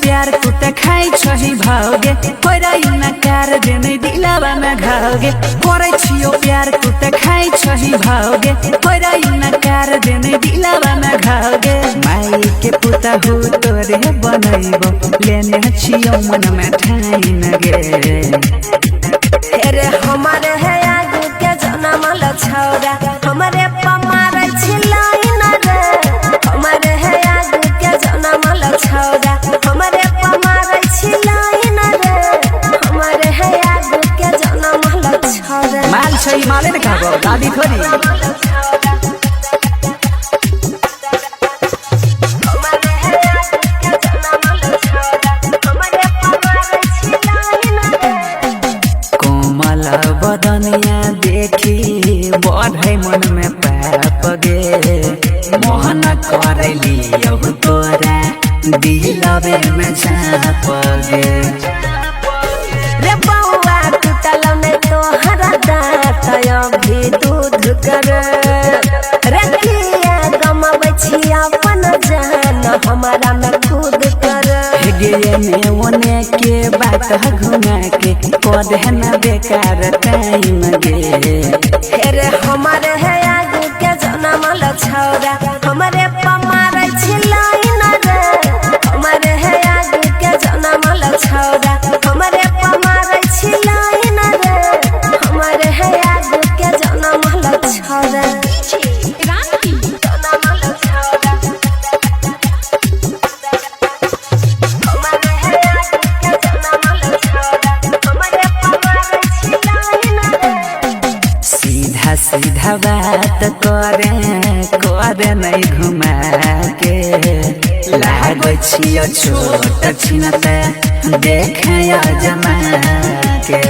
प्यार तू त खाई छही भाओगे कोइराई न कार देने दिलावा में घाओगे करे छियो प्यार तू त खाई छही भाओगे कोइराई न कार देने दिलावा में घाओगे माई के पुता हो तोरे बनैबो लेने छियो मन में ठाई न गे अरे हमारे है आगू के जनमल छौरा हमारे पमार छिलाई न रे हमारे है आगू के जनमल छौरा हमारे पमार छिलाई न रे हमारे है आगू के जनमल छौरा माल छै माले न खाबो दादी खोरी बदनिया देखी बढ़े मन में पाप गे मोहन करली यहु तोरा दिलवे में झाप गे रे बउआ टूटल ने तोहरा दांत अभी दूध कर रे किया गमबै छी अपन जान हमारा में खुद कर गे में ओने के बात घुमा के कदे न बेकार टाइम गे अरे हमारे है आगू के जनमल छौरा हमारे पमार छिलाई न रे हमारे है आगू के जनमल छौरा हमारे पमार छिलाई न रे हमारे है आगू के जनमल छौरा सीधा बात करे नहीं घुमा के लागो छियो छोट छिनते देखे जमा के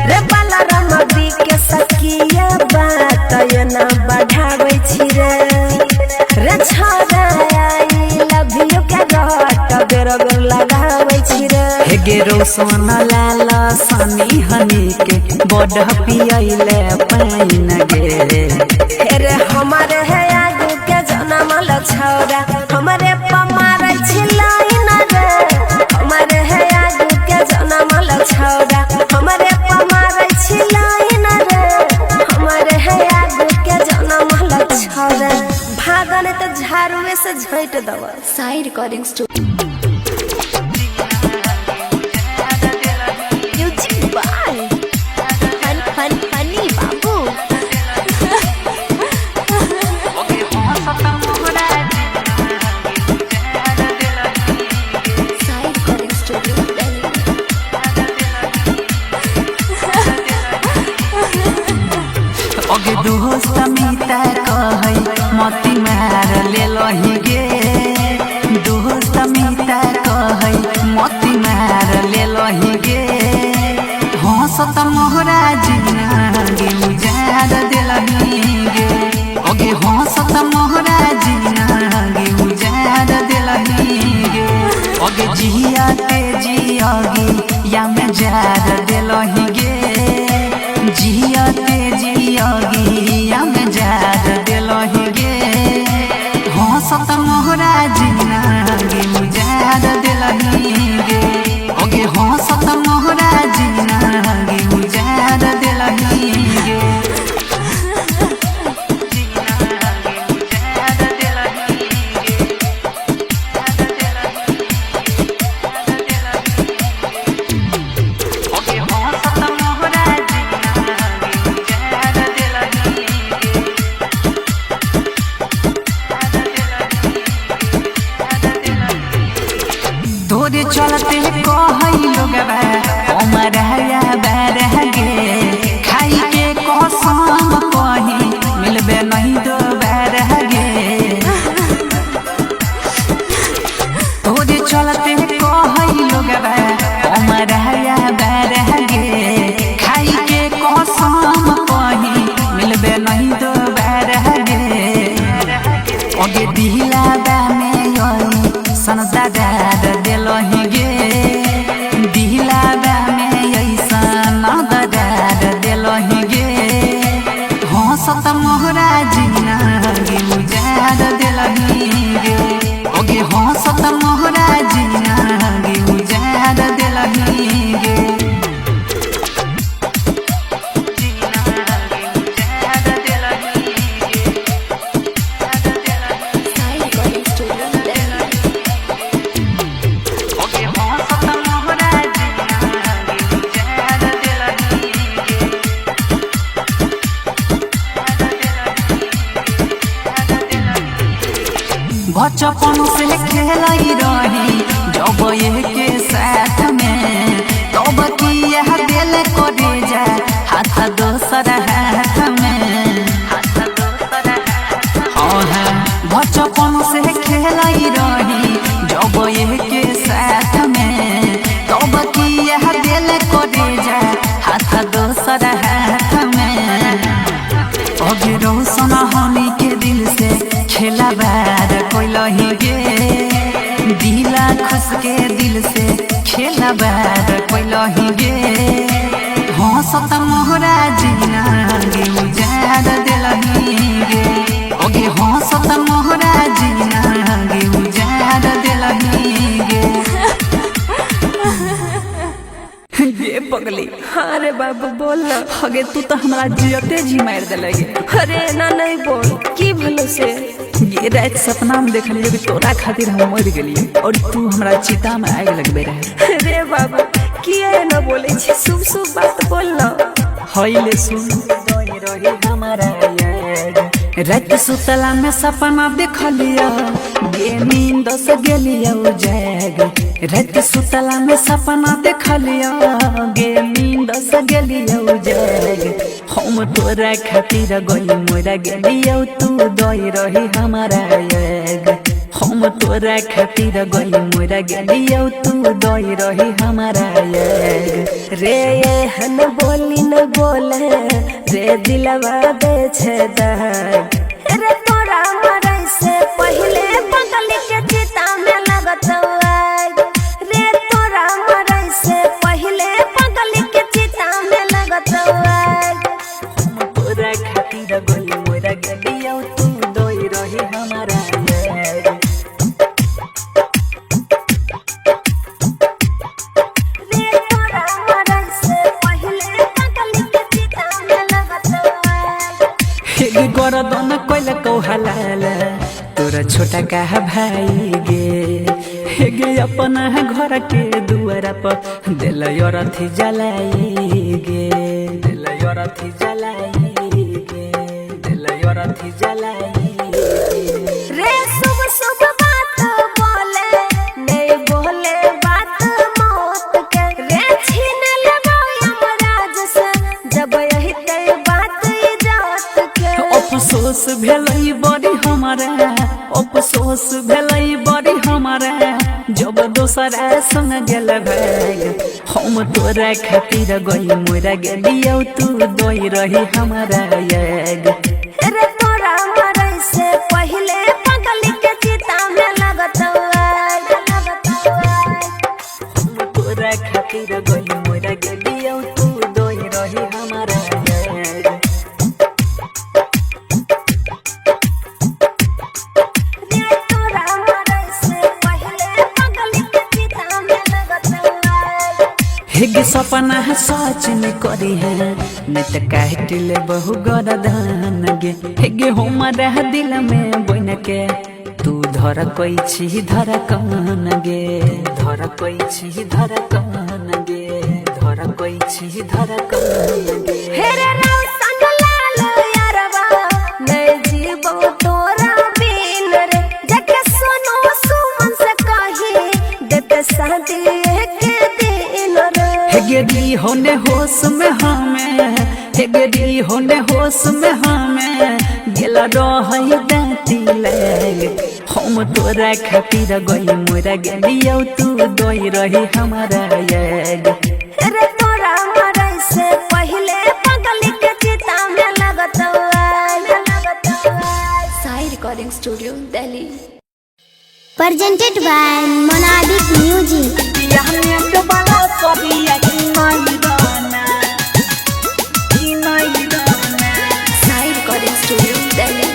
रे बाला रमदी के सकिया बात न बढ़ाबै छी रे छौरा आई लव यू के गट बेर बेर लगाबै छी रे गेरो सोना लाल सनी हनी के बड़ पियले पाइन गे अरे हमारे है आगू के जनमल छौरा हमारे पमार छिलाई न रे हमारे है आगू के जनमल छौरा हमारे पमार छिलाई न रे हमारे है आगू के जनमल छौरा भागने तो झाड़ुए से झैट दवा साई रिकॉर्डिंग स्टूडियो हनी बाबू ओगे दोस्त मिता कहै मती मार ले लही गे दोस्त मिता कहै मती मार ले लही गे हंसत मोहरा जिंदगी उजाड़ देलही गे ओगे हंसत मोहरा जिंदगी उजाड़ देलही गे ओगे जियाते जियगी या में जार देलही गे जियाते जियगी या में जार देलही गे हंसत मोहरा जिंदगी उजाड़ देलही गे ओगे हंसत मोहरा जिंदगी उजाड़ देलही गे तोरे चलते कहै लोगबा उमर हया बैर गे खाई के कसम कही मिलबे नहीं दो बैर गे तोरे चलते कहै लोगबा उमर हया बैर गे खाई के कसम कही मिलबे नहीं दो बैर गे ओगे दिलाबा में यही सनदा दाद देलही गे दिलाबा में यही सनदा दाद देलही गे हंसत मोहरा जिंदगी उजाड़ देलही गे ओगे हंसत मोहरा जिंदगी उजाड़ देलही गे बचपन से खेलाई रही जब के साथ में तब किया दिल करे जा हाथ दोसर हाथ में बचपन से खेलाई रही जब के साथ में तब किया दिल करे जा हाथ दोसर हाथ में अगे रोशन हनी के दिल से खेला बार कोइलही गे दिला खुश के दिल से खेला बार कोइलही गे हंसत मोहरा जिंदगी उजाड़ देलही गे ओगे हंसत मोहरा जिंदगी उजाड़ देलही गे ये पगली। हाँ रे बाबू बोल ना। अगे तू तो हमारा जियते जी मार दिले गे। अरे ना नहीं बोल की भलो से ये रात सपना में देख लियो कि तोरा खातिर हम मर गेलिए और तू हमरा चिता में आग लगबे रहे। रे बाबू किए ना बोले छी शुभ शुभ बात बोल ना। हईले सुन दोई रही हमारा याद रात सुतला में सपना देख लिया गे नींद से गेलिया जाग रात सुतला में सपना देख लिया गे नींद से गेलिया जाग हम तोरा खातिर गई मोरा गेलिया तू दोई रही हमारा याद हम तोरा खातिर गई मोरा गेलिया तू दोई रही हमारा याद रे ये हन बोली न बोले रे दिलवा दे छे दाग रे तोरा मरे से पहले पगल के चिता में लगत आग रे तोरा मरे से पहले पगल के चिता में लगत आग हम तोरा खातिर गई मोरा गेलिया तू दोई रही हमारा याद गरदन कोइल कौहलाल तोरा छोटा का भाई गे गे अपना घर के दुआरा पर दिल अरथी जलाई गे दिल अरथी जलाई गे दिल अरथी जलाई रे शुभ शुभ बात बोले नहीं बोले बात मौत के रे छीन लेबो यमराज से जब यही ते बात इजात के अफसोस भेलै बड़ी हमारा अफसोस भेलै बड़ी हमारा जब दोसरा संग गेल भाग हम तोरा खातिर गई मोरा गेलिया तू दोई रही हमारा याद रे तोरा मरे से पहले पगल के चिता में लगत आग हम तोरा खातिर गई मोरा गेलिया तू दोई रही हमारा याद रे तोरा मरे से पहले पगल के चिता में लगत आग हेगे सपना है सच में करी है न त काटिले बहु गरदान गे हेगे हमारा दिल में बन के तू धर कोई छी धर कान गे धर कोई छी धर कान गे धर कोई छी धर कान गे हेरे रौशन लाल यारवा नहीं जीवो तोरा बिन रे जके सुनो सुमन से कही देते शादी के दिन रे हेगे दी होने होश में हमें हेगे दी होने होश में हमें गेला रही दाती लाग हम तोरा खातिर गई मोरा गेलिया तू दोई रही हमारा याद रे तोरा मरे से पहले पगल के चिता में लगत आग साई Recording Studio, Delhi. Presented by Monadic Music. Sai Recording Studio, Delhi.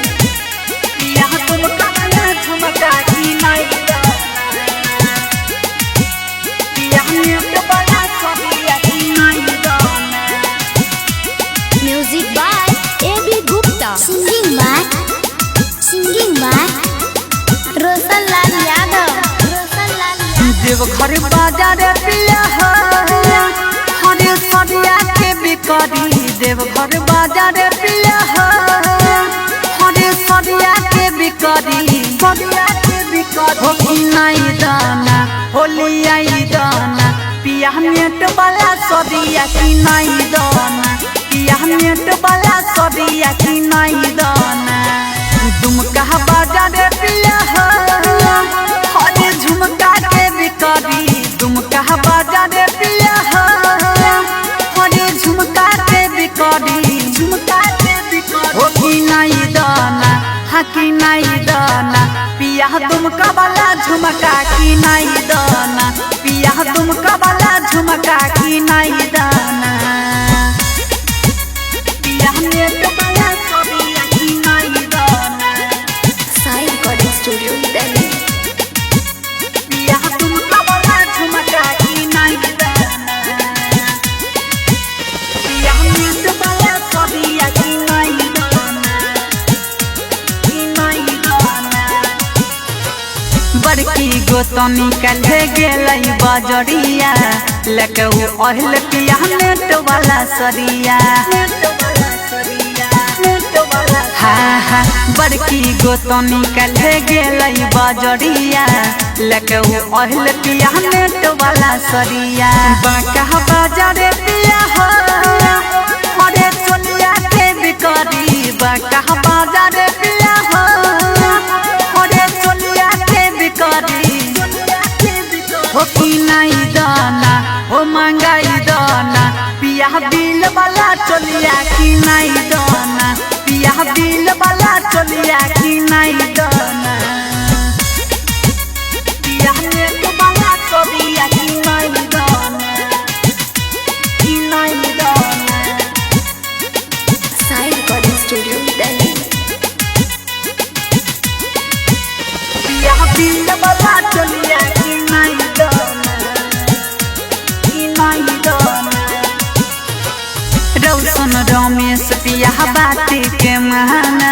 Music by A.B. Gupta. Singing by Roshan Lal Yadav. Deoghar बाजार पिया हरे सरिया के बिकरी देवघर बाजार पिया हरे सरिया के बिकरी हो नहीं दाना होली आई दाना पिया नेट वाला सरिया की नहीं दाना पिया नेट वाला सरिया की नहीं दाना दुमका बाजार पिया हरे झुमका के बिकरी दुमका बाजार पिया हरे झुमका के बिकरी हो की नहीं दाना हाँ की नहीं दाना पिया दुमका वाला झुमका की नहीं दाना पिया दुमका वाला झुमका की नहीं दाना पिया नेट वाला सरिया की नहीं दाना Sai Recording Studio, Delhi. बड़की गोतनी कल्हे गेलै बजरिया लेके ओहल पिया नेट वाला सरिया हाँ बड़की गोतनी कल्हे गेलै बजरिया लेके ओहल पिया नेट वाला सरिया बाका बाजार पिया हरे सोनिया के बिकरी बाका बाजार पिया हरे सोनिया के बिकरी हो की नहीं दाना हो महंगाई दाना पिया बिल वाला चलिया की नहीं दाना पिया बिल वाला चलिया की नहीं दाना पिया नेट वाला चलिया की नहीं दाना की नहीं दाना Sai Recording Studio, Delhi. पिया बिल वाला चलिया की नहीं दाना की नहीं दाना रौशन रमेश पिया बाती के महाना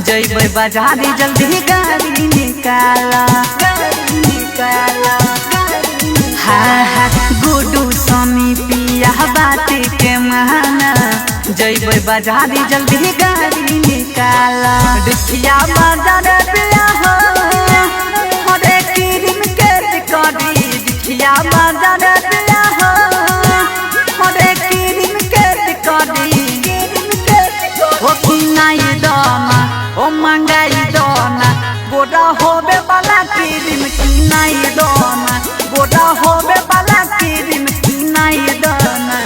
जैबै बाजारी जल्दी गाड़ी निकाला हाँ गुडू सोनी पिया बाती के महाना जैबै बाजारी जल्दी गाड़ी निकाला दुखिया बाजार पिया हरे क्रीम के बिकरी दुखिया बाजार पिया हरे क्रीम के बिकरी हो की नहीं दाना ओ महंगाई दाना गोरा होबे वाला क्रीम की नहीं दाना गोरा होबे वाला क्रीम की नहीं दाना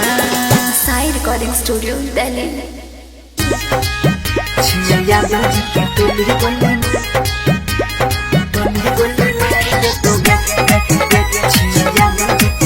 Sai Recording Studio, Delhi. छिया याद के टोली बोले छिया याद के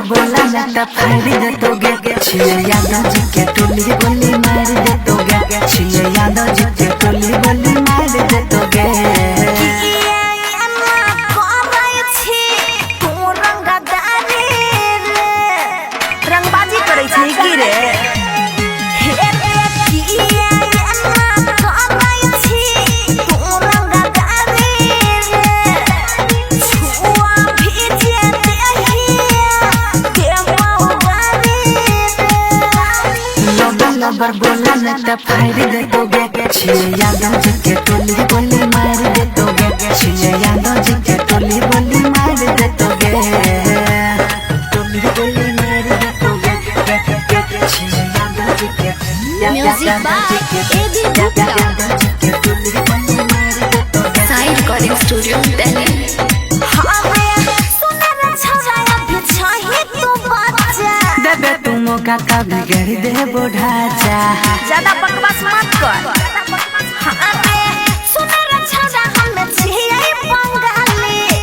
बोला ना तब फाड़ी दे तो गे छिया यादव जी के टोली बोली मार दे तो गे छिया यादव जी के टोली बोली मार दे तो गे रंगबाजी करे छी की रे लबर बोला न त फाड़ दे दोगे छिए यादव जी के टोली बोली मार दे दोगे छिए यादव जी के टोली बोली मार दे दोगे टोली बोली मार दे दोगे छिए यादव जी के Music by AB Gupta. Sai Recording Studio, Delhi. देबे तुम का बिगड़ दे बुढ़ाचा ज्यादा बकवास मत कर।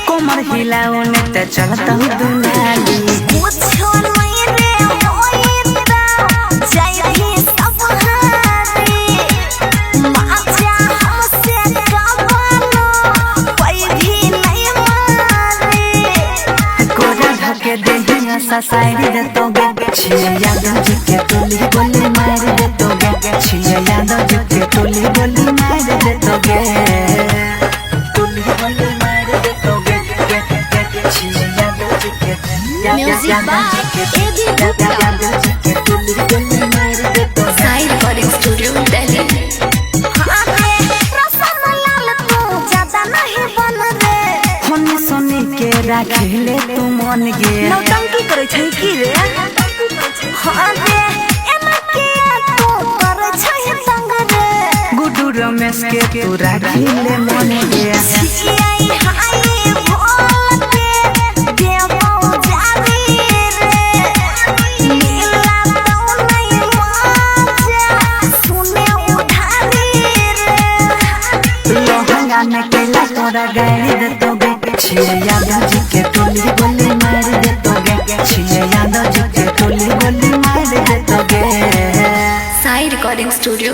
कोमर हिलाओ न त चलता हूँ दुनाली साइड दे दोगे छिए यादव जी के टोली बोली मार दे दोगे छिए यादव जी के टोली बोली मार दे दोगे टोली बोली मार दे दोगे छिए यादव जी के Music by AB Gupta. Yadav ji के टोली बोली मार दे दोगे Sai Recording Studio, Delhi. होनी सोनी के राखेले तू मन गे नौटंकी करे छै की रे? हाँ रे, एना के तू करे छै संग रे? गुड्डू रमेश के तू राखेले मन गे छियै हाय भोल के देवो जावी रे। नीला तो नहीं माजा, सुने उधारी रे। लोहंगा में केला तोरा गाड़ी दे दोगे छिए यादव जी के टोली बोली मार दे दोगे छिए यादव जी के टोली बोली मार दे दोगे Sai Recording Studio.